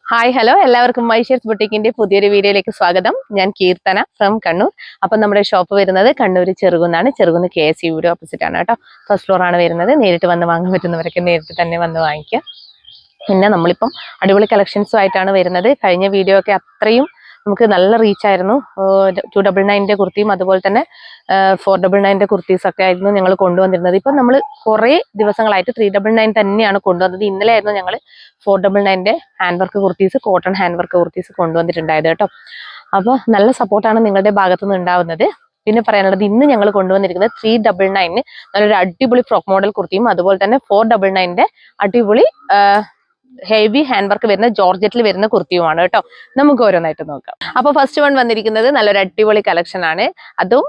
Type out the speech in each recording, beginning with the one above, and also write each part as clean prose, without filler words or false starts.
Hi hello എല്ലാവർക്കും മൈഷേഴ്സ് ബുട്ടീക്കിന്റെ പുതിയൊരു വീഡിയോയിലേക്ക് സ്വാഗതം. ഞാൻ കീർത്തന ഫ്രം കണ്ണൂർ. അപ്പം നമ്മുടെ ഷോപ്പ് വരുന്നത് കണ്ണൂർ ചെറുകുന്നാണ്. ചെറുകുന്ന് KSUയുടെ ഓപ്പോസിറ്റ് ആണ് കേട്ടോ. ഫസ്റ്റ് ഫ്ലോർ ആണ് വരുന്നത്. നേരിട്ട് വന്ന് വാങ്ങാൻ പറ്റുന്നവരൊക്കെ നേരിട്ട് തന്നെ വന്ന് വാങ്ങിക്കുക. പിന്നെ നമ്മളിപ്പം അടിപൊളി കളക്ഷൻസും ആയിട്ടാണ് വരുന്നത്. കഴിഞ്ഞ വീഡിയോ ഒക്കെ അത്രയും നമുക്ക് നല്ല റീച്ച് ആയിരുന്നു. 299 കുർത്തിയും അതുപോലെ തന്നെ 499 കുർത്തീസ് ഒക്കെ ആയിരുന്നു ഞങ്ങൾ കൊണ്ടുവന്നിരുന്നത്. ഇപ്പം നമ്മൾ കുറേ ദിവസങ്ങളായിട്ട് 399 തന്നെയാണ് കൊണ്ടുവന്നത്. ഇന്നലെ ആയിരുന്നു ഞങ്ങൾ 499 hand work kurtis, cotton hand work kurtis കൊണ്ടുവന്നിട്ടുണ്ടായത് കേട്ടോ. അപ്പോൾ നല്ല സപ്പോർട്ടാണ് നിങ്ങളുടെ ഭാഗത്തുനിന്ന് ഉണ്ടാവുന്നത്. പിന്നെ പറയാനുള്ളത്, ഇന്ന് ഞങ്ങൾ കൊണ്ടുവന്നിരിക്കുന്നത് 399 നല്ലൊരു അടിപൊളി ഫ്രോക്ക് മോഡൽ കുർത്തിയും അതുപോലെ തന്നെ 499 അടിപൊളി ഹെവി ഹാൻഡ് വർക്ക് വരുന്ന ജോർജറ്റിൽ വരുന്ന കുർത്തിയുമാണ് കേട്ടോ. നമുക്ക് ഓരോന്നായിട്ട് നോക്കാം. അപ്പൊ ഫസ്റ്റ് വൺ വന്നിരിക്കുന്നത് നല്ലൊരു അടിപൊളി കളക്ഷൻ ആണ്. അതും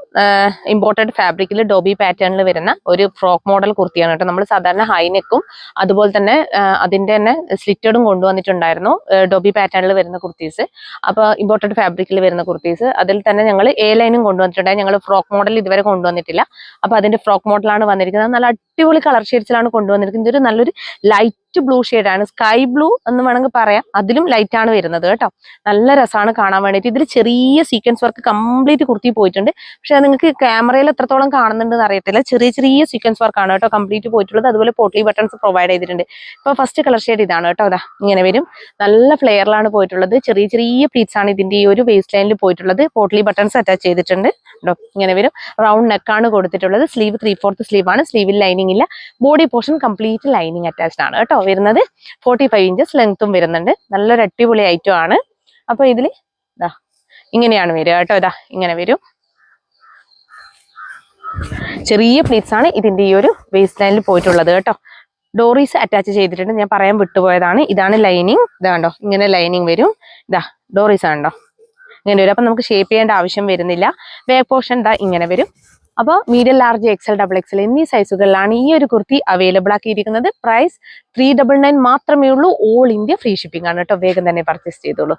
ഇമ്പോർട്ടഡ് ഫാബ്രിക്കിൽ ഡോബി പാറ്റേണിൽ വരുന്ന ഒരു ഫ്രോക്ക് മോഡൽ കുർത്തിയാണ് കേട്ടോ. നമ്മൾ സാധാരണ ഹൈനെക്കും അതുപോലെ തന്നെ അതിന്റെ തന്നെ സ്ലിറ്റഡും കൊണ്ടുവന്നിട്ടുണ്ടായിരുന്നു, ഡോബി പാറ്റേണിൽ വരുന്ന കുർത്തീസ്. അപ്പൊ ഇമ്പോർട്ടഡ് ഫാബ്രിക്കിൽ വരുന്ന കുർത്തീസ്, അതിൽ തന്നെ ഞങ്ങൾ എ ലൈനും കൊണ്ടുവന്നിട്ടുണ്ടായി. ഞങ്ങൾ ഫ്രോക്ക് മോഡൽ ഇതുവരെ കൊണ്ടുവന്നിട്ടില്ല. അപ്പൊ അതിന്റെ ഫ്രോക്ക് മോഡലാണ് വന്നിരിക്കുന്നത്. നല്ല അടിപൊളി കളർ ഷെയ്ഡ്സിലാണ് കൊണ്ടുവന്നിരിക്കുന്നത്. ഇതൊരു നല്ലൊരു ലൈറ്റ് ബ്ലൂ ഷെയ്ഡാണ്, സ്കൈ ബ്ലൂ എന്ന് വേണമെങ്കിൽ പറയാം. അതിലും ലൈറ്റ് ആണ് വരുന്നത് കേട്ടോ. നല്ല രസമാണ് കാണാൻ വേണ്ടിയിട്ട്. ഇതിൽ ചെറിയ സീക്വൻസ് വർക്ക് കംപ്ലീറ്റ് കുർത്തി പോയിട്ടുണ്ട്. പക്ഷെ അത് നിങ്ങൾക്ക് ക്യാമറയിൽ എത്രത്തോളം കാണുന്നുണ്ടെന്ന് അറിയത്തില്ല. ചെറിയ ചെറിയ സീക്വൻസ് വർക്കാണ് കേട്ടോ കംപ്ലീറ്റ് പോയിട്ടുള്ളത്. അതുപോലെ പോട്ട്ലി ബട്ടൺസ് പ്രൊവൈഡ് ചെയ്തിട്ടുണ്ട്. ഇപ്പൊ ഫസ്റ്റ് കളർ ഷെയ്ഡ് ഇതാണ് കേട്ടോ. അതാ ഇങ്ങനെ വരും. നല്ല ഫ്ലെയറിലാണ് പോയിട്ടുള്ളത്. ചെറിയ ചെറിയ പ്ലീറ്റ്സ് ആണ് ഇതിന്റെ ഈ ഒരു വേസ്റ്റ് ലൈനിൽ പോയിട്ടുള്ളത്. പോട്ട്ലി ബട്ടൺസ് അറ്റാച്ച് ചെയ്തിട്ടുണ്ട് കേട്ടോ. ഇങ്ങനെ വരും. റൗണ്ട് നെക്കാണ് കൊടുത്തിട്ടുള്ളത്. സ്ലീവ് 3/4 സ്ലീവ് ആണ്. സ്ലീവിൽ ലൈനിങ് ഇല്ല. Body portion complete lining attached ആണ് കേട്ടോ വരുന്നത്. 45 ഇഞ്ചസ് ലെങ്ത്തും വരുന്നുണ്ട്. നല്ലൊരു അടിപൊളി ഐറ്റം ആണ്. അപ്പൊ ഇതിൽ ഇതാ ഇങ്ങനെയാണ് വരിക കേട്ടോ. ഇതാ ഇങ്ങനെ വരും. ചെറിയ പ്ലീറ്റ്സ് ആണ് ഇതിന്റെ ഈ ഒരു വേസ്റ്റ് ലൈനിൽ പോയിട്ടുള്ളത് കേട്ടോ. ഡോറീസ് അറ്റാച്ച് ചെയ്തിട്ടുണ്ട്, ഞാൻ പറയാൻ വിട്ടുപോയതാണ്. ഇതാണ് ലൈനിങ്. ഇതാണ്ടോ ഇങ്ങനെ ലൈനിങ് വരും. ഇതാ ഡോറീസ് ആണോ ഇങ്ങനെ വരും. അപ്പൊ നമുക്ക് ഷേപ്പ് ചെയ്യേണ്ട ആവശ്യം വരുന്നില്ല. ബാക്ക് പോർഷൻ ഇതാ ഇങ്ങനെ വരും. അപ്പോൾ മീഡിയം, ലാർജ്, XL, XXL എന്നീ സൈസുകളിലാണ് ഈ ഒരു കുർത്തി അവൈലബിൾ ആക്കിയിരിക്കുന്നത്. പ്രൈസ് 399 മാത്രമേ ഉള്ളൂ. ഓൾ ഇന്ത്യ ഫ്രീ ഷിപ്പിംഗ് ആണ് കേട്ടോ. വേഗം തന്നെ പർച്ചേസ് ചെയ്തോളൂ.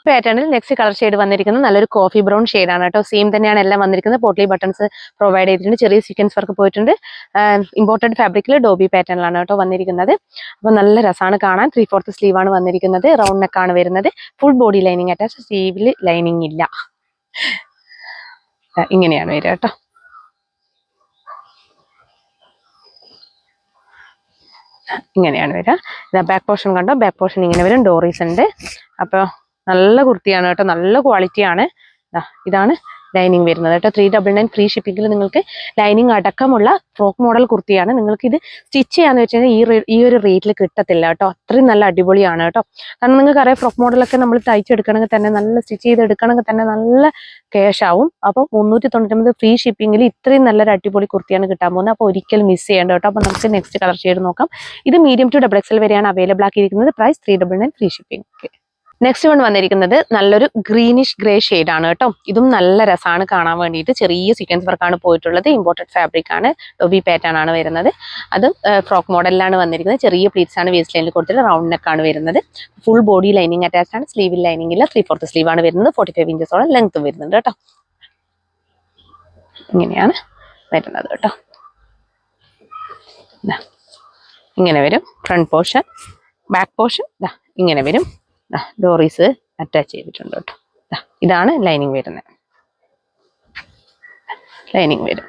പാറ്റേണിൽ നെക്സ്റ്റ് കളർ ഷെയ്ഡ് വന്നിരിക്കുന്നത് നല്ലൊരു കോഫി ബ്രൗൺ ഷെയ്ഡാണ് കേട്ടോ. സെയിം തന്നെയാണ് എല്ലാം വന്നിരിക്കുന്നത്. പോട്ട്ലി ബട്ടൺസ് പ്രൊവൈഡ് ചെയ്തിട്ടുണ്ട്. ചെറിയ സീക്വൻസ് വർക്ക് പോയിട്ടുണ്ട്. ഇമ്പോർട്ടഡ് ഫാബ്രിക്കിൽ ഡോബി പാറ്റേണിലാണ് കേട്ടോ വന്നിരിക്കുന്നത്. അപ്പോൾ നല്ല രസമാണ് കാണാൻ. 3/4 സ്ലീവ് ആണ് വന്നിരിക്കുന്നത്. റൗണ്ട് നെക്കാണ് വരുന്നത്. Full body lining attach. സ്ലീവിൽ ലൈനിങ് ഇല്ല. ഇങ്ങനെയാണ് വരിക കേട്ടോ. ഇങ്ങനെയാണ് വരിക. ഇതാ ബാക്ക് പോർഷൻ കണ്ടോ. ബാക്ക് പോർഷൻ ഇങ്ങനെ വരും. ഡോറീസ് ഉണ്ട്. അപ്പോൾ നല്ല കുർത്തിയാണ് കേട്ടോ. നല്ല ക്വാളിറ്റിയാണ്. ഇതാണ് ലൈനിങ് വരുന്നത് കേട്ടോ. 399 ഫ്രീ ഷിപ്പിംഗിൽ നിങ്ങൾക്ക് ലൈനിങ് അടക്കമുള്ള ഫ്രോക്ക് മോഡൽ കുർത്തിയാണ്. നിങ്ങൾക്ക് ഇത് സ്റ്റിച്ച് ചെയ്യാന്ന് വെച്ച് കഴിഞ്ഞാൽ ഈ ഒരു റേറ്റിൽ കിട്ടത്തില്ല കേട്ടോ. അത്രയും നല്ല അടിപൊളിയാണ് കേട്ടോ. കാരണം നിങ്ങൾക്ക് അറിയാം, ഫ്രോക്ക് മോഡലൊക്കെ നമ്മൾ തയ്ച്ചെടുക്കണമെങ്കിൽ തന്നെ, നല്ല സ്റ്റിച്ച് ചെയ്തെടുക്കണമെങ്കിൽ തന്നെ നല്ല ക്യാഷ് ആവും. അപ്പോൾ 399 ഫ്രീ ഷിപ്പിംഗിൽ ഇത്രയും നല്ലൊരു അടിപൊളി കുർത്തിയാണ് കിട്ടാൻ പോകുന്നത്. അപ്പോൾ ഒരിക്കലും മിസ് ചെയ്യേണ്ട കേട്ടോ. അപ്പോൾ നമുക്ക് നെക്സ്റ്റ് കളർ ഷെയ്ഡ് നോക്കാം. ഇത് മീഡിയം ടു XXL വരെയാണ് അവൈലബിൾ ആക്കിയിരിക്കുന്നത്. Price 399 free shipping. Next one വന്നിരിക്കുന്നത് നല്ലൊരു ഗ്രീനിഷ് ഗ്രേ ഷെയ്ഡ് ആണ് കേട്ടോ. ഇതും നല്ല രസമാണ് കാണാൻ വേണ്ടിയിട്ട്. ചെറിയ സീക്വൻസ് വർക്കാണ് പോയിട്ടുള്ളത്. ഇമ്പോർട്ടഡ് ഫാബ്രിക് ആണ്. ഡോബി പാറ്റേൺ ആണ് വരുന്നത്. അതും ഫ്രോക്ക് മോഡലിലാണ് വന്നിരിക്കുന്നത്. ചെറിയ പ്ലീറ്റ്സ് ആണ് വേസ്റ്റ് ലൈനിൽ കൊടുത്തിട്ട്. റൗണ്ട് നെക്കാണ് വരുന്നത്. ഫുൾ ബോഡി ലൈനിങ് അറ്റാച്ച്ഡ് ആണ്. സ്ലീവിൽ ലൈനിങ് ഇല്ല. 3/4 സ്ലീവ് ആണ് വരുന്നത്. 45 ഇഞ്ചസോളം ലെങ്ത്തും വരുന്നുണ്ട് കേട്ടോ. ഇങ്ങനെയാണ് വരുന്നത് കേട്ടോ. ഇങ്ങനെ വരും ഫ്രണ്ട് പോർഷൻ. ബാക്ക് പോർഷൻ ഇങ്ങനെ വരും. ഡോറീസ് അറ്റാച്ച് ചെയ്തിട്ടുണ്ട് കേട്ടോ. ഇതാണ് ലൈനിങ് വരുന്നത്. ലൈനിങ് വരും.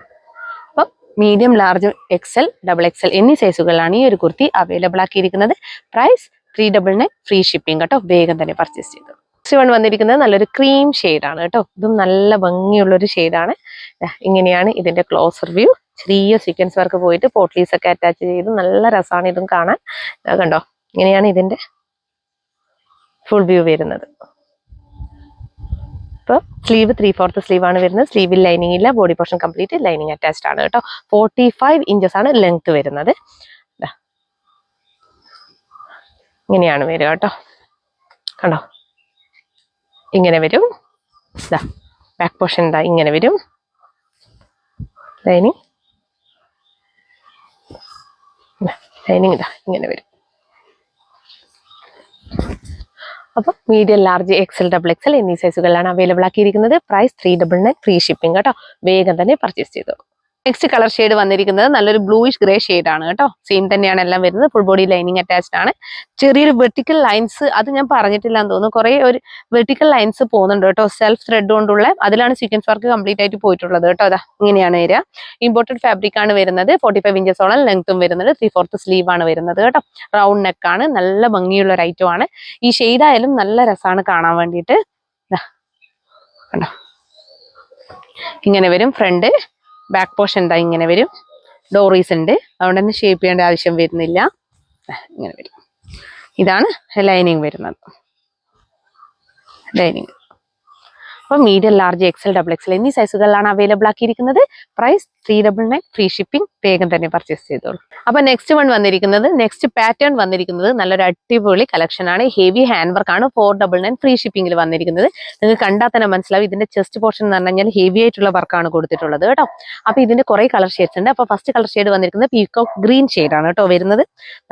അപ്പം മീഡിയം, ലാർജ്, XL, XXL എന്നീ സൈസുകളിലാണ് ഈ ഒരു കുർത്തി അവൈലബിൾ ആക്കിയിരിക്കുന്നത്. പ്രൈസ് 399 ഫ്രീ ഷിപ്പിംഗ് കേട്ടോ. വേഗം തന്നെ പർച്ചേസ് ചെയ്തു. നെക്സ്റ്റ് വൺ വന്നിരിക്കുന്നത് നല്ലൊരു ക്രീം ഷെയ്ഡാണ് കേട്ടോ. ഇതും നല്ല ഭംഗിയുള്ളൊരു ഷെയ്ഡാണ്. ഇങ്ങനെയാണ് ഇതിന്റെ ക്ലോസർ വ്യൂ. ചെറിയ സീക്വൻസ് വർക്ക് പോയിട്ട് പോട്ട്ലീസ് ഒക്കെ അറ്റാച്ച് ചെയ്ത് നല്ല രസമാണ് ഇതും കാണാൻ. കണ്ടോ, ഇങ്ങനെയാണ് ഇതിന്റെ ഫുൾ വ്യൂ വരുന്നത്. ഇപ്പോൾ സ്ലീവ് 3/4 സ്ലീവ് ആണ് വരുന്നത്. സ്ലീവിൽ ലൈനിങ് ഇല്ല. Body portion complete lining attached ആണ് കേട്ടോ. 45 ഇഞ്ചസ് ആണ് ലെങ്ത് വരുന്നത്. ഇങ്ങനെയാണ് വരിക കേട്ടോ. കണ്ടോ, ഇങ്ങനെ വരും. ബാക്ക് പോർഷൻ ഇങ്ങനെ വരും. ലൈനിങ് ഇങ്ങനെ വരും. അപ്പോൾ മീഡിയം, ലാർജ്, XL, XXL എന്നീ സൈസുകളിലാണ് അവൈലബിൾ ആക്കിയിരിക്കുന്നത്. പ്രൈസ് 399 ഫ്രീ ഷിപ്പിംഗ് കേട്ടോ. വേഗം തന്നെ പർച്ചേസ് ചെയ്തോളൂ. നെക്സ്റ്റ് കളർ ഷെയ്ഡ് വന്നിരിക്കുന്നത് നല്ലൊരു ബ്ലൂയിഷ് ഗ്രേ ഷെയ്ഡ് ആണ് കേട്ടോ. സെയിം തന്നെയാണ് എല്ലാം വരുന്നത്. ഫുൾ ബോഡി ലൈനിങ് അറ്റാച്ച്ഡ് ആണ്. ചെറിയൊരു വെർട്ടിക്കൽ ലൈൻസ് അത് ഞാൻ പറഞ്ഞിട്ടില്ല എന്ന് തോന്നുന്നു. കുറെ ഒരു വെർട്ടിക്കൽ ലൈൻസ് പോകുന്നുണ്ട് കേട്ടോ. സെൽഫ് ത്രെഡ് കൊണ്ടുള്ള അതിലാണ് സീക്വൻസ് വർക്ക് കംപ്ലീറ്റ് ആയിട്ട് പോയിട്ടുള്ളത് കേട്ടോ. അതാ ഇങ്ങനെയാണ് വരിക. ഇമ്പോർട്ടഡ് ഫാബ്രിക് ആണ് വരുന്നത്. 45 ഇഞ്ചസോളം ലെങ്ത്തും വരുന്നത്. 3/4 സ്ലീവ് ആണ് വരുന്നത് കേട്ടോ. റൗണ്ട് നെക്ക് ആണ്. നല്ല ഭംഗിയുള്ള ഒരു ഐറ്റം ആണ്. ഈ ഷെയ്ഡ് ആയാലും നല്ല രസമാണ് കാണാൻ വേണ്ടിയിട്ട്. കണ്ടോ ഇങ്ങനെ വരും. ഫ്രണ്ട് ബാക്ക് പോർഷൻ എന്താ ഇങ്ങനെ വരും. ഡോറീസ് ഉണ്ട്, അതുകൊണ്ട് തന്നെ ഷേപ്പ് ചെയ്യേണ്ട ആവശ്യം വരുന്നില്ല. ഇങ്ങനെ വരും. ഇതാണ് ലൈനിങ് വരുന്നത്. ലൈനിങ് അപ്പോൾ മീഡിയം, ലാർജ്, എക്സൽ, XXL എന്നീ സൈസുകളിലാണ് അവൈലബിൾ ആക്കിയിരിക്കുന്നത്. Price 399, free shipping. വേഗം തന്നെ പർച്ചേസ് ചെയ്തോളൂ. അപ്പൊ നെക്സ്റ്റ് പാറ്റേൺ വന്നിരിക്കുന്നത് നല്ലൊരു അടിപൊളി കളക്ഷൻ ആണ്. ഹെവി ഹാൻഡ് വർക്ക് ആണ്. 499 ഫ്രീ ഷിപ്പിംഗിൽ വന്നിരിക്കുന്നത്. നിങ്ങൾക്ക് കണ്ടാൽ തന്നെ മനസ്സിലാവും. ഇതിന്റെ ചെസ്റ്റ് പോർഷൻ എന്ന് പറഞ്ഞു കഴിഞ്ഞാൽ ഹെവി ആയിട്ടുള്ള വർക്കാണ് കൊടുത്തിട്ടുള്ളത് കേട്ടോ. അപ്പൊ ഇതിന്റെ കുറെ കളർ ഷെയ്ഡ്സ് ഉണ്ട്. അപ്പൊ ഫസ്റ്റ് കളർ ഷെയ്ഡ് വന്നിരിക്കുന്നത് പീകോക്ക് ഗ്രീൻ ഷെയ്ഡ് ആണ് കേട്ടോ വരുന്നത്.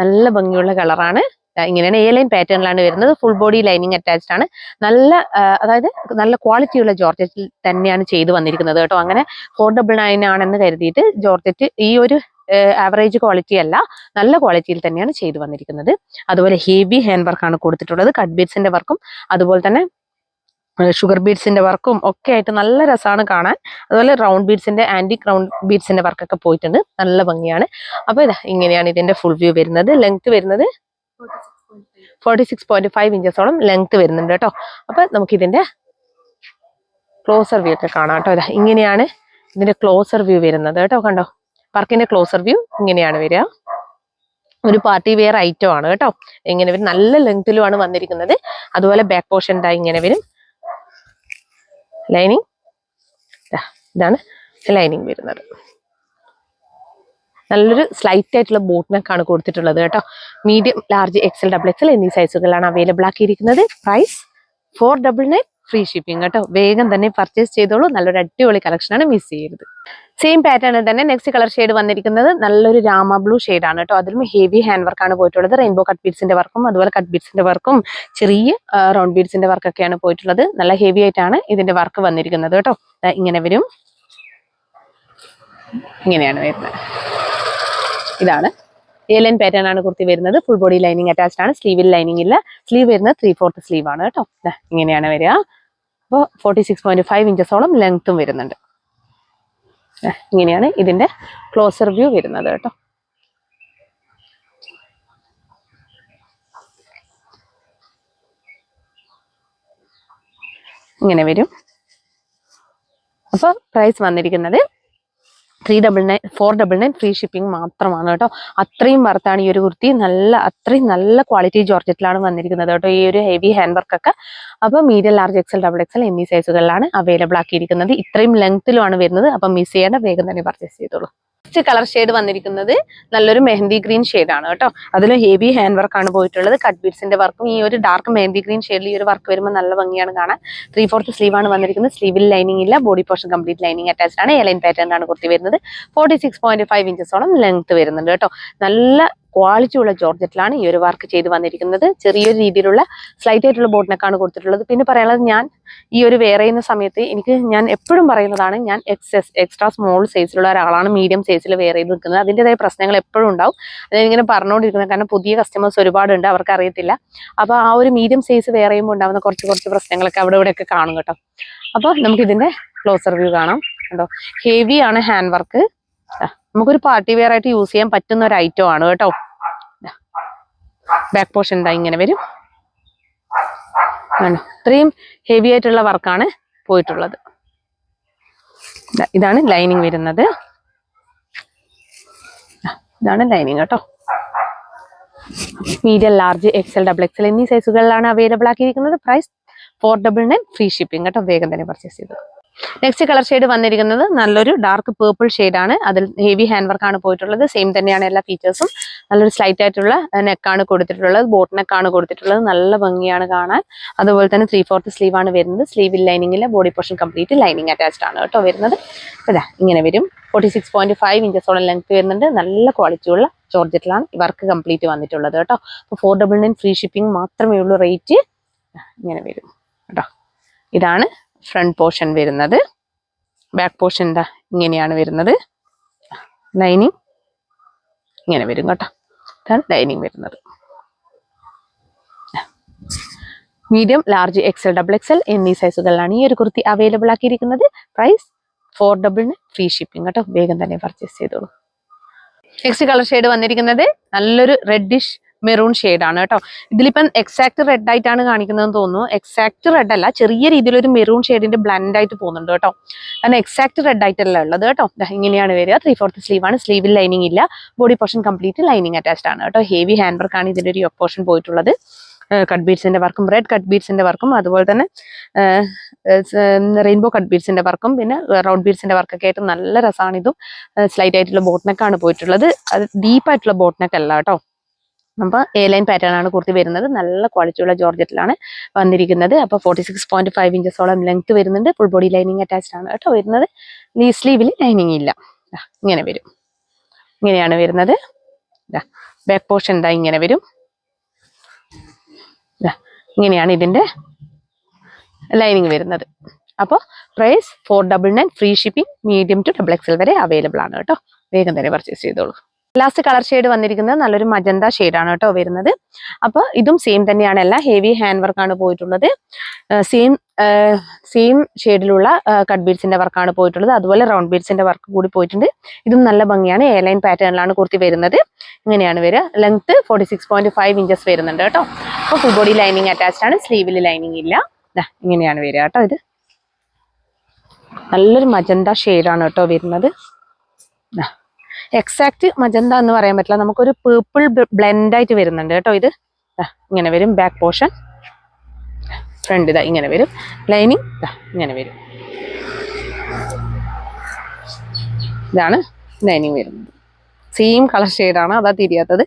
നല്ല ഭംഗിയുള്ള കളറാണ്. ഇങ്ങനെയാണ് എ ലൈൻ പാറ്റേണിലാണ് വരുന്നത്. ഫുൾ ബോഡി ലൈനിങ് അറ്റാച്ച്ഡ് ആണ്. അതായത് നല്ല ക്വാളിറ്റിയുള്ള ജോർജറ്റിൽ തന്നെയാണ് ചെയ്ത് വന്നിരിക്കുന്നത് കേട്ടോ. അങ്ങനെ 499 ആണെന്ന് കരുതിയിട്ട് ജോർജറ്റ് ഈ ഒരു ആവറേജ് ക്വാളിറ്റി അല്ല, നല്ല ക്വാളിറ്റിയിൽ തന്നെയാണ് ചെയ്ത് വന്നിരിക്കുന്നത്. അതുപോലെ ഹെവി ഹാൻഡ് വർക്കാണ് കൊടുത്തിട്ടുള്ളത്. കട്ട് ബീഡ്സിന്റെ വർക്കും അതുപോലെ തന്നെ ഷുഗർ ബീഡ്സിന്റെ വർക്കും ഒക്കെ ആയിട്ട് നല്ല രസമാണ് കാണാൻ. അതുപോലെ റൗണ്ട് ബീഡ്സിന്റെ ആന്റിക് റൗണ്ട് ബീഡ്സിന്റെ വർക്കൊക്കെ പോയിട്ടുണ്ട്. നല്ല ഭംഗിയാണ്. അപ്പൊ ഇങ്ങനെയാണ് ഇതിന്റെ ഫുൾ വ്യൂ വരുന്നത്. ലെങ്ത് വരുന്നത് 46.5 ഇഞ്ചസോളം ലെങ്ത് വരുന്നുണ്ട് കേട്ടോ. അപ്പൊ നമുക്ക് ഇതിന്റെ ക്ലോസർ വ്യൂ ഒക്കെ കാണാം കേട്ടോ. ഇങ്ങനെയാണ് ഇതിന്റെ ക്ലോസർ വ്യൂ വരുന്നത് കേട്ടോ. കണ്ടോ വർക്കിന്റെ ക്ലോസർ വ്യൂ ഇങ്ങനെയാണ് വരിക. ഒരു പാർട്ടി വെയർ ഐറ്റം ആണ് കേട്ടോ. ഇങ്ങനെ വരും. നല്ല ലെങ്തിലുമാണ് വന്നിരിക്കുന്നത്. അതുപോലെ ബാക്ക് പോർഷൻ ഇങ്ങനെ വരും. ലൈനിങ് ഇതാണ് ലൈനിങ് വരുന്നത്. നല്ലൊരു സ്ലൈറ്റ് ആയിട്ടുള്ള ബോട്ട് നെക്കാണ് കൊടുത്തിട്ടുള്ളത് കേട്ടോ. മീഡിയം, ലാർജ്, എക്സൽ, XXL എന്നീ സൈസുകളാണ് അവൈലബിൾ ആക്കിയിരിക്കുന്നത്. പ്രൈസ് 499, ഫ്രീ ഷിപ്പിംഗ് കേട്ടോ. വേഗം തന്നെ പർച്ചേസ് ചെയ്തോളൂ. നല്ലൊരു അടിപൊളി കളക്ഷനാണ്, മിസ് ചെയ്യരുത്. സെയിം പാറ്റേണിൽ തന്നെ നെക്സ്റ്റ് കളർ ഷെയ്ഡ് വന്നിരിക്കുന്നത് നല്ലൊരു രാമ ബ്ലൂ ഷെയ്ഡ് ആണ് കേട്ടോ. അതിലും ഹെവി ഹാൻഡ് വർക്കാണ് പോയിട്ടുള്ളത്. റെയിൻബോ കട്ട് ബീഡ്സിന്റെ വർക്കും അതുപോലെ കട്ട് ബീഡ്സിന്റെ വർക്കും ചെറിയ റൗണ്ട് ബീഡ്സിന്റെ വർക്കൊക്കെയാണ് പോയിട്ടുള്ളത്. നല്ല ഹെവി ആയിട്ടാണ് ഇതിന്റെ വർക്ക് വന്നിരിക്കുന്നത് കേട്ടോ. ഇങ്ങനെ വരും. ഇങ്ങനെയാണ് വരുന്നത്. ഇതാണ് എ ലൈൻ പാറ്റേൺ ആണ് കുർത്തി വരുന്നത്. ഫുൾ ബോഡി ലൈനിങ് അറ്റാച്ച്ഡ് ആണ്. സ്ലീവിൽ ലൈനിങ് ഇല്ല. സ്ലീവ് വരുന്നത് 3/4 സ്ലീവ് ആണ് കേട്ടോ. ഇങ്ങനെയാണ് വരിക. അപ്പോൾ 46.5 ഇഞ്ചസോളം ലെങ്ത്തും വരുന്നുണ്ട്. ഇങ്ങനെയാണ് ഇതിന്റെ ക്ലോസർ വ്യൂ വരുന്നത് കേട്ടോ. ഇങ്ങനെ വരും. അപ്പോൾ പ്രൈസ് വന്നിരിക്കുന്നത് 499 ഫ്രീ ഷിപ്പിംഗ് മാത്രമാണ് കേട്ടോ. അത്രയും വർത്താണ് ഈ ഒരു കുർത്തി. അത്രയും നല്ല ക്വാളിറ്റി ജോർജറ്റിലാണ് വന്നിരിക്കുന്നത് കേട്ടോ. ഈ ഒരു ഹെവി ഹാൻഡ് വർക്ക് ഒക്കെ. അപ്പോൾ മീഡിയം, ലാർജ്, എക്സൽ, XXL എന്നീ സൈസുകളിലാണ് അവൈലബിൾ ആക്കിയിരിക്കുന്നത്. ഇത്രയും ലെങ്ത്തിലുമാണ് വരുന്നത്. അപ്പം മിസ് ചെയ്യേണ്ട, വേഗം തന്നെ പർച്ചേസ് ചെയ്തോളൂ. നെക്സ്റ്റ് കളർ ഷെയ്ഡ് വന്നിരിക്കുന്നത് നല്ലൊരു മെഹന്തി ഗ്രീൻ ഷെയ്ഡ് ആണ് കേട്ടോ. അതിൽ ഹെവി ഹാൻഡ് വർക്ക് ആണ് പോയിട്ടുള്ളത്. കട്ട് ബീഡ്സിന്റെ വർക്കും ഈ ഒരു ഡാർക്ക് മെഹന്തി ഗ്രീൻ ഷെയ്ഡിൽ ഈ ഒരു വർക്ക് വരുമ്പോൾ നല്ല ഭംഗിയാണ് കാണാൻ. 3/4 സ്ലീവ് ആണ് വന്നിരിക്കുന്നത്. സ്ലീവിൽ ലൈനിങ് ഇല്ല. Body portion complete lining attached ആണ്. എ ലൈൻ പാറ്റേൺ ആണ് കുർത്തി വരുന്നത്. 46.5 ഇഞ്ചസോളം ലെങ്ത് വരുന്നുണ്ട് കേട്ടോ. നല്ല ക്വാളിറ്റി ഉള്ള ജോർജറ്റിലാണ് ഈ ഒരു വർക്ക് ചെയ്ത് വന്നിരിക്കുന്നത്. ചെറിയൊരു രീതിയിലുള്ള സ്ലൈറ്റ് ആയിട്ടുള്ള ബോട്ട് നെക്കാണ് കൊടുത്തിട്ടുള്ളത്. പിന്നെ പറയാനുള്ളത്, ഞാൻ ഈ ഒരു വെയർ ചെയ്യുന്ന സമയത്ത് ഞാൻ എപ്പോഴും പറയുന്നതാണ്, ഞാൻ എക്സ്ട്രാ സ്മോൾ സൈസിലുള്ള ഒരാളാണ്. മീഡിയം സൈസിൽ വെയർ ചെയ്ത് നിൽക്കുന്നത്. അതിൻ്റെതായ പ്രശ്നങ്ങൾ എപ്പോഴും ഉണ്ടാവും. അതിങ്ങനെ പറഞ്ഞുകൊണ്ടിരിക്കുന്നത് കാരണം പുതിയ കസ്റ്റമേഴ്സ് ഒരുപാടുണ്ട്, അവർക്ക് അറിയത്തില്ല. അപ്പോൾ ആ ഒരു മീഡിയം സൈസ് വെയർ ചെയ്യുമ്പോൾ ഉണ്ടാകുന്ന കുറച്ച് പ്രശ്നങ്ങളൊക്കെ അവിടെ ഇവിടെയൊക്കെ കാണും കേട്ടോ. അപ്പോൾ നമുക്ക് ഇതിന്റെ ക്ലോസർ വ്യൂ കാണാം. കേട്ടോ, ഹെവി ആണ് ഹാൻഡ് വർക്ക്. നമുക്കൊരു പാർട്ടി വെയർ ആയിട്ട് യൂസ് ചെയ്യാൻ പറ്റുന്ന ഒരു ഐറ്റം ആണ് കേട്ടോ. ബാക്ക് പോർഷൻ ഇങ്ങനെ വരും. ഇത്രയും ഹെവി ആയിട്ടുള്ള വർക്കാണ് പോയിട്ടുള്ളത്. ഇതാണ് ലൈനിങ് വരുന്നത്. ഇതാണ് ലൈനിങ് കേട്ടോ. മീഡിയം, ലാർജ്, എക്സൽ, XXL എന്നീ സൈസുകളിലാണ് അവൈലബിൾ ആക്കിയിരിക്കുന്നത്. പ്രൈസ് 499, ഫ്രീ ഷിപ്പിംഗ് കേട്ടോ. വേഗം തന്നെ പർച്ചേസ് ചെയ്തു. നെക്സ്റ്റ് കളർ ഷെയ്ഡ് വന്നിരിക്കുന്നത് നല്ലൊരു ഡാർക്ക് പേർപ്പിൾ ഷെയ്ഡാണ്. അതിൽ ഹെവി ഹാൻഡ് വർക്കാണ് പോയിട്ടുള്ളത്. സെയിം തന്നെയാണ് എല്ലാ ഫീച്ചേഴ്സും. നല്ലൊരു സ്ലൈറ്റ് ആയിട്ടുള്ള നെക്കാണ് കൊടുത്തിട്ടുള്ളത്. ബോട്ട് നെക്കാണ് കൊടുത്തിട്ടുള്ളത്. നല്ല ഭംഗിയാണ് കാണാൻ. അതുപോലെ തന്നെ 3/4 സ്ലീവ് ആണ് വരുന്നത്. സ്ലീവിൽ ലൈനിങ് ഇല്ല. Body portion complete lining attached ആണ് കേട്ടോ വരുന്നത്. അതാ ഇങ്ങനെ വരും. 46.5 ഇഞ്ചസോളം ലെങ്ത് വരുന്നുണ്ട്. നല്ല ക്വാളിറ്റിയുള്ള ജോർജറ്റിലാണ് ഈ വർക്ക് കംപ്ലീറ്റ് വന്നിട്ടുള്ളത് കേട്ടോ. അപ്പോൾ 499 ഫ്രീ ഷിപ്പിംഗ് മാത്രമേ ഉള്ളൂ റേറ്റ്. ഇങ്ങനെ വരും കേട്ടോ. ഇതാണ് ഫ്രണ്ട് പോർഷൻ വരുന്നത്. ബാക്ക് പോർഷൻ ഇങ്ങനെയാണ് വരുന്നത്. ലൈനിങ് ഇങ്ങനെ വരും കേട്ടോ. ഇതാണ് ലൈനിങ് വരുന്നത്. Medium, large, XL, double XL എന്നീ സൈസുകളിലാണ് ഈ ഒരു കുർത്തി അവൈലബിൾ ആക്കിയിരിക്കുന്നത്. പ്രൈസ് 499 ഫ്രീ ഷിപ്പിംഗ് കേട്ടോ. വേഗം തന്നെ പർച്ചേസ് ചെയ്തോളൂ. നെക്സ്റ്റ് കളർ ഷെയ്ഡ് വന്നിരിക്കുന്നത് നല്ലൊരു റെഡിഷ് മെറൂൺ ആണ് കേട്ടോ. ഇതിലിപ്പം എക്സാക്ട് റെഡ് ആയിട്ടാണ് കാണിക്കുന്നതെന്ന് തോന്നുന്നു. എക്സാക്ട് റെഡ് അല്ല, ചെറിയ രീതിയിലൊരു മെറൂൺ ഷെയ്ഡിന്റെ ബ്ലെൻഡ് ആയിട്ട് പോകുന്നുണ്ട് കേട്ടോ. കാരണം എക്സാക്ട് റെഡ് ആയിട്ടല്ല ഉള്ളത് കേട്ടോ. ഇങ്ങനെയാണ് വരിക. 3/4 സ്ലീവ് ആണ്. സ്ലീവിൽ ലൈനിങ് ഇല്ല. Body portion complete lining attached ആണ് കേട്ടോ. ഹെവി ഹാൻഡ് വർക്ക് ആണ് ഇതിന്റെ ഒരു യോക്ക് പോർഷൻ പോയിട്ടുള്ളത്. കട്ട് ബീഡ്സിന്റെ വർക്കും റെഡ് കട്ട് ബീഡ്സിന്റെ വർക്കും അതുപോലെ തന്നെ റെയിൻബോ കട്ട് ബീഡ്സിന്റെ വർക്കും പിന്നെ റൗണ്ട് ബീഡ്സിന്റെ വർക്കൊക്കെ ആയിട്ട് നല്ല രസമാണ്. ഇതും സ്ലൈറ്റ് ആയിട്ടുള്ള ബോട്ട്നെക്കാണ് പോയിട്ടുള്ളത്. അത് ഡീപ്പായിട്ടുള്ള ബോട്ട്നെക്ക് അല്ല കേട്ടോ. അപ്പോൾ എ ലൈൻ പാറ്റേൺ ആണ് കുർത്തി വരുന്നത്. നല്ല ക്വാളിറ്റിയുള്ള ജോർജറ്റിലാണ് വന്നിരിക്കുന്നത്. അപ്പോൾ 46.5 ഇഞ്ചസോളം ലെങ്ത് വരുന്നുണ്ട്. ഫുൾ ബോഡി ലൈനിങ് അറ്റാച്ച്ഡ് ആണ് കേട്ടോ വരുന്നത്. ഈ സ്ലീവിൽ ലൈനിങ് ഇല്ല. ഇങ്ങനെ വരും. ഇങ്ങനെയാണ് വരുന്നത്. ബാക്ക് പോർഷൻ എന്താ ഇങ്ങനെ വരും. ഇങ്ങനെയാണ് ഇതിന്റെ ലൈനിങ് വരുന്നത്. അപ്പോൾ price 499 free shipping. Medium to double XL വരെ അവൈലബിൾ ആണ് കേട്ടോ. വേഗം തന്നെ പർച്ചേസ് ചെയ്തോളൂ. ലാസ്റ്റ് കളർ ഷെയ്ഡ് വന്നിരിക്കുന്നത് നല്ലൊരു മജന്ത ഷെയ്ഡാണ് കേട്ടോ വരുന്നത്. അപ്പോൾ ഇതും സെയിം തന്നെയാണ്. എല്ലാം ഹെവി ഹാൻഡ് വർക്കാണ് പോയിട്ടുള്ളത്. സെയിം ഷെയ്ഡിലുള്ള കട്ട് ബീഡ്സിന്റെ വർക്കാണ് പോയിട്ടുള്ളത്. അതുപോലെ റൗണ്ട് ബീഡ്സിന്റെ വർക്ക് കൂടി പോയിട്ടുണ്ട്. ഇതും നല്ല ഭംഗിയാണ്. എ ലൈൻ പാറ്റേണിലാണ് കുർത്തി വരുന്നത്. ഇങ്ങനെയാണ് വരിക. ലെങ്ത് 46.5 ഇഞ്ചസ് വരുന്നുണ്ട് കേട്ടോ. അപ്പോൾ ഫുൾ ബോഡി ലൈനിങ് അറ്റാച്ച്ഡ് ആണ്. സ്ലീവിൽ ലൈനിങ് ഇല്ല. ഇങ്ങനെയാണ് വരിക കേട്ടോ. ഇത് നല്ലൊരു മജന്ത ഷെയ്ഡാണ് കേട്ടോ വരുന്നത്. എക്സാക്ട് മജന്ത എന്ന് പറയാൻ പറ്റില്ല. നമുക്കൊരു പേർപ്പിൾ ബ്ലെൻഡ് ആയിട്ട് വരുന്നുണ്ട് കേട്ടോ. ഇത് ഇങ്ങനെ വരും. ബാക്ക് പോർഷൻ ഫ്രണ്ട് ഇതാ ഇങ്ങനെ വരും. ലൈനിങ് ഇങ്ങനെ വരും. ഇതാണ് ലൈനിങ് വരുന്നത്. സെയിം കളർ ഷെയ്ഡാണ്, അതാ തിരിയാത്തത്.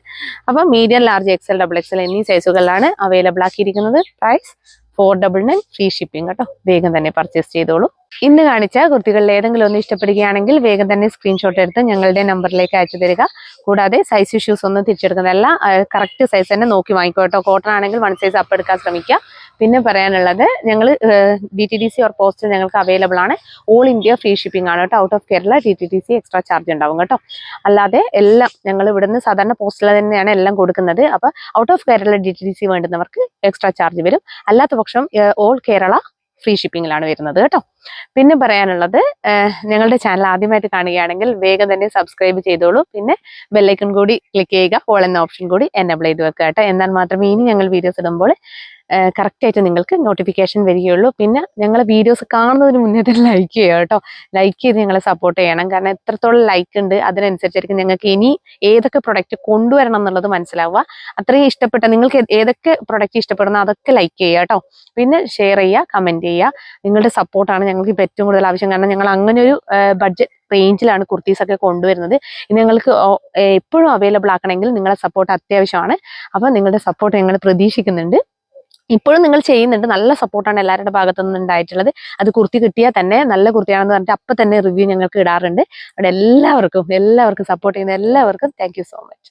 അപ്പം medium, large, XL, double XL എന്നീ സൈസുകളിലാണ് അവൈലബിൾ ആക്കിയിരിക്കുന്നത്. പ്രൈസ് 499 ഫ്രീ ഷിപ്പിംഗ് കേട്ടോ. വേഗം തന്നെ പർച്ചേസ് ചെയ്തോളൂ. ഇന്ന് കാണിച്ച കുർത്തികളിൽ ഏതെങ്കിലും ഒന്ന് ഇഷ്ടപ്പെടുകയാണെങ്കിൽ വേഗം തന്നെ സ്ക്രീൻഷോട്ട് എടുത്ത് ഞങ്ങളുടെ നമ്പറിലേക്ക് അയച്ചു തരിക. കൂടാതെ സൈസ് ഇഷ്യൂസ് ഒന്നും തിരിച്ചെടുക്കുന്നതല്ല, കറക്റ്റ് സൈസ് തന്നെ നോക്കി വാങ്ങിക്കോ കേട്ടോ. കോട്ടൺ ആണെങ്കിൽ 1 സൈസ് അപ്പ് എടുക്കാൻ ശ്രമിക്കുക. പിന്നെ പറയാനുള്ളത്, ഞങ്ങൾ DTDC ഓർ പോസ്റ്റൽ ഞങ്ങൾക്ക് അവൈലബിൾ ആണ്. ഓൾ ഇന്ത്യ ഫ്രീ ഷിപ്പിംഗ് ആണ് കേട്ടോ. Out of Kerala DTDC extra charge ഉണ്ടാവും കേട്ടോ. അല്ലാതെ എല്ലാം ഞങ്ങൾ ഇവിടുന്ന് സാധാരണ പോസ്റ്റൽ തന്നെയാണ് എല്ലാം കൊടുക്കുന്നത്. അപ്പോൾ ഔട്ട് ഓഫ് കേരള DTDC വേണ്ടുന്നവർക്ക് എക്സ്ട്രാ ചാർജ് വരും. അല്ലാത്ത പക്ഷം ഓൾ കേരള ഫ്രീ ഷിപ്പിംഗിലാണ് വരുന്നത് കേട്ടോ. പിന്നെ പറയാനുള്ളത്, ഞങ്ങളുടെ ചാനൽ ആദ്യമായിട്ട് കാണുകയാണെങ്കിൽ വേഗം തന്നെ സബ്സ്ക്രൈബ് ചെയ്തോളൂ. പിന്നെ ബെല്ലൈക്കൺ കൂടി ക്ലിക്ക് ചെയ്യുക. ഓൾ എന്ന ഓപ്ഷൻ കൂടി എനേബിൾ ചെയ്ത് വെക്കുക കേട്ടോ. എന്നാൽ മാത്രമേ ഇനി ഞങ്ങൾ വീഡിയോസ് ഇടുമ്പോൾ കറക്റ്റായിട്ട് നിങ്ങൾക്ക് നോട്ടിഫിക്കേഷൻ വരികയുള്ളൂ. പിന്നെ ഞങ്ങൾ വീഡിയോസ് കാണുന്നതിന് മുന്നേ തന്നെ ലൈക്ക് ചെയ്യുക കേട്ടോ. ലൈക്ക് ചെയ്ത് ഞങ്ങളെ സപ്പോർട്ട് ചെയ്യണം. കാരണം എത്രത്തോളം ലൈക്ക് ഉണ്ട് അതിനനുസരിച്ചായിരിക്കും ഞങ്ങൾക്ക് ഇനി ഏതൊക്കെ പ്രൊഡക്റ്റ് കൊണ്ടുവരണം എന്നുള്ളത് മനസ്സിലാവുക. അത്രയും ഇഷ്ടപ്പെട്ട നിങ്ങൾക്ക് ഏതൊക്കെ പ്രൊഡക്റ്റ് ഇഷ്ടപ്പെടുന്ന അതൊക്കെ ലൈക്ക് ചെയ്യുക കേട്ടോ. പിന്നെ ഷെയർ ചെയ്യുക, കമൻറ്റ് ചെയ്യുക. നിങ്ങളുടെ സപ്പോർട്ടാണ് ഞങ്ങൾക്ക് ഇപ്പോൾ ഏറ്റവും കൂടുതൽ ആവശ്യം. കാരണം ഞങ്ങൾ അങ്ങനെ ഒരു ബഡ്ജറ്റ് റേഞ്ചിലാണ് കുർത്തീസ് ഒക്കെ കൊണ്ടുവരുന്നത്. ഇനി ഞങ്ങൾക്ക് എപ്പോഴും അവൈലബിൾ ആക്കണമെങ്കിൽ നിങ്ങളുടെ സപ്പോർട്ട് അത്യാവശ്യമാണ്. അപ്പോൾ നിങ്ങളുടെ സപ്പോർട്ട് ഞങ്ങൾ പ്രതീക്ഷിക്കുന്നുണ്ട്. ഇപ്പോഴും നിങ്ങൾ ചെയ്യുന്നുണ്ട്. നല്ല സപ്പോർട്ടാണ് എല്ലാവരുടെ ഭാഗത്തു നിന്ന് ഉണ്ടായിട്ടുള്ളത്. അത് കുർത്തി കിട്ടിയാൽ തന്നെ നല്ല കുർത്തിയാണെന്ന് പറഞ്ഞിട്ട് അപ്പം തന്നെ റിവ്യൂ ഞങ്ങൾക്ക് ഇടാറുണ്ട്. അവിടെ എല്ലാവർക്കും സപ്പോർട്ട് ചെയ്യുന്ന എല്ലാവർക്കും താങ്ക് യു സോ മച്ച്.